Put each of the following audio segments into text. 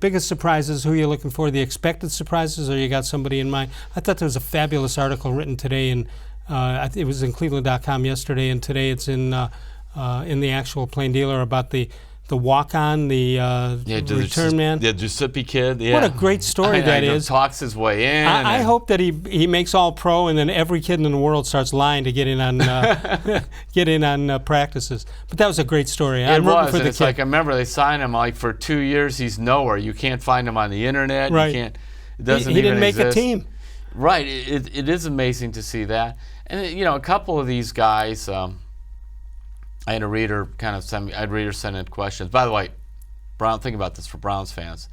Biggest surprises, who are you looking for? The expected surprises, or you got somebody in mind? I thought there was a fabulous article written today, and it was in cleveland.com yesterday, and today it's in the actual Plain Dealer about the walk-on, the return man. The Giuseppe kid. Yeah. What a great story that is. Talks his way in. I hope that he makes all pro, and then every kid in the world starts lying to get in on practices. But that was a great story. It was. And it's like, I remember they signed him like for 2 years. He's nowhere. You can't find him on the internet. Right. You can't. It doesn't he even didn't make exist. a team. Right. It is amazing to see that. And a couple of these guys. I had a reader send in questions. By the way, think about this for Browns fans.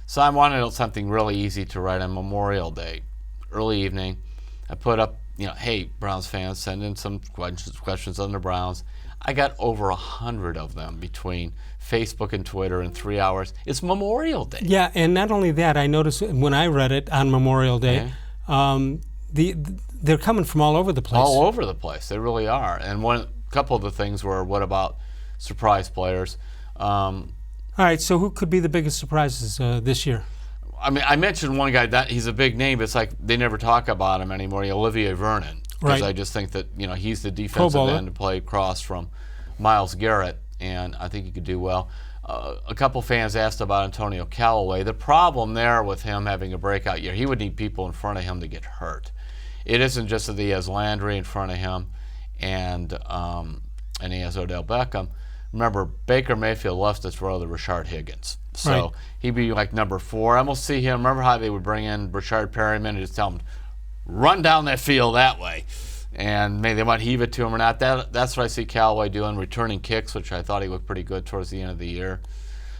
So I wanted something really easy to write on Memorial Day, early evening. I put up, hey, Browns fans, send in some questions on the Browns. I got over 100 of them between Facebook and Twitter in 3 hours. It's Memorial Day. Yeah, and not only that, I noticed when I read it on Memorial Day, they're coming from all over the place. All over the place, they really are. And couple of the things were, what about surprise players? All right, so who could be the biggest surprises this year? I mean, I mentioned one guy that he's a big name, but it's like they never talk about him anymore. Olivier-Vernon, because I just think that he's the defensive end to play across from myles-Garrett, and I think he could do well. A couple fans asked about Antonio-Callaway. The problem there with him having a breakout year, he would need people in front of him to get hurt. It isn't just that he has Landry in front of him, and he has Odell Beckham. Remember, Baker Mayfield left us for other Rashard Higgins. So he'd be like number 4. I almost see him. Remember how they would bring in Rashard Perryman and just tell him, run down that field that way. And maybe they might heave it to him or not. That's what I see Callaway doing, returning kicks, which I thought he looked pretty good towards the end of the year.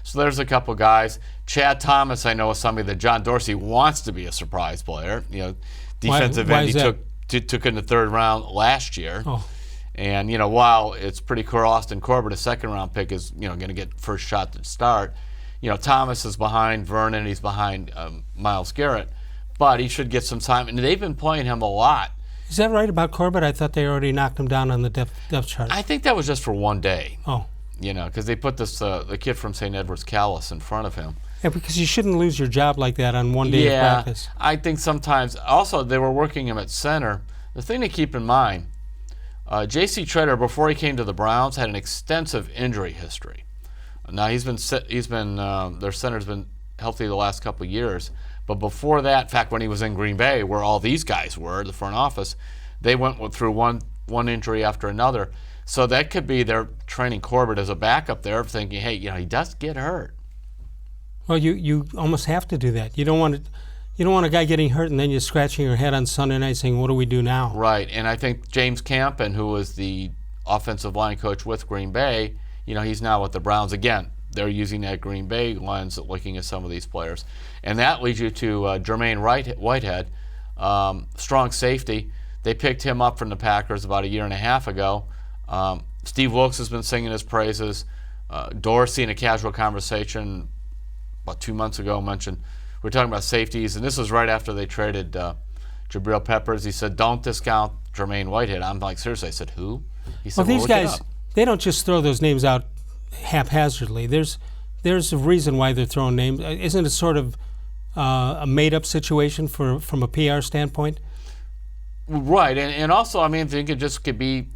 So there's a couple guys. Chad Thomas, I know, is somebody that John Dorsey wants to be a surprise player. Defensive end he took in the 3rd round last year. Oh. And, while it's pretty cool, Austin-Corbett, a 2nd-round pick, is, going to get first shot to start. Thomas is behind Vernon. He's behind myles-Garrett. But he should get some time. And they've been playing him a lot. Is that right about Corbett? I thought they already knocked him down on the depth chart. I think that was just for one day. Oh. Because they put this the kid from St. Edward's Callis in front of him. Yeah, because you shouldn't lose your job like that on one day of practice. I think sometimes. Also, they were working him at center. The thing to keep in mind, jc-Tretter, before he came to the Browns, had an extensive injury history. Now their center's been healthy the last couple of years, but before that, in fact, when he was in Green Bay, where all these guys were, the front office, they went through one injury after another. So that could be they're training Corbett as a backup there, thinking, hey, he does get hurt. Well, you almost have to do that. You don't want a guy getting hurt and then you're scratching your head on Sunday night saying, what do we do now? Right, and I think James Campen, who was the offensive line coach with Green Bay, he's now with the Browns. Again, they're using that Green Bay lens looking at some of these players. And that leads you to Jermaine-Whitehead, strong safety. They picked him up from the Packers about 1.5 years ago. Steve-Wilks has been singing his praises. Dorsey, in a casual conversation about 2 months ago, mentioned we're talking about safeties, and this was right after they traded Jabrill-Peppers. He said, don't discount Jermaine-Whitehead. I'm like, seriously? I said, who? He said, well, these guys, they don't just throw those names out haphazardly. There's a reason why they're throwing names. Isn't it sort of a made-up situation from a PR standpoint? Right, and also, I think it could be,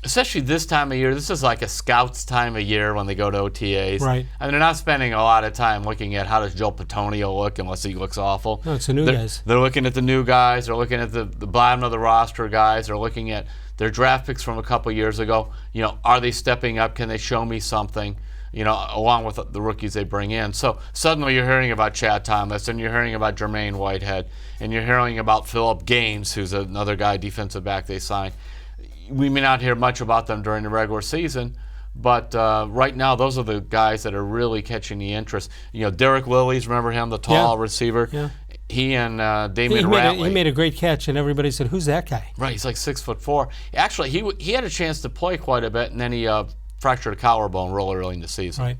especially this time of year. This is like a scout's time of year when they go to OTAs. Right. They're not spending a lot of time looking at how does Joel-Bitonio look unless he looks awful. No, it's the new guys. They're looking at the new guys. They're looking at the bottom of the roster guys. They're looking at their draft picks from a couple years ago. Are they stepping up? Can they show me something? Along with the rookies they bring in. So suddenly you're hearing about Chad Thomas, and you're hearing about Jermaine-Whitehead, and you're hearing about Phillip-Gaines, who's another guy, defensive back they signed. We may not hear much about them during the regular season, but right now those are the guys that are really catching the interest. Derrick-Willies, remember him, the tall receiver? Yeah. He and Damion-Ratley. He made a great catch, and everybody said, who's that guy? Right, he's like 6'4". Actually, he had a chance to play quite a bit, and then he fractured a collarbone real early in the season. Right.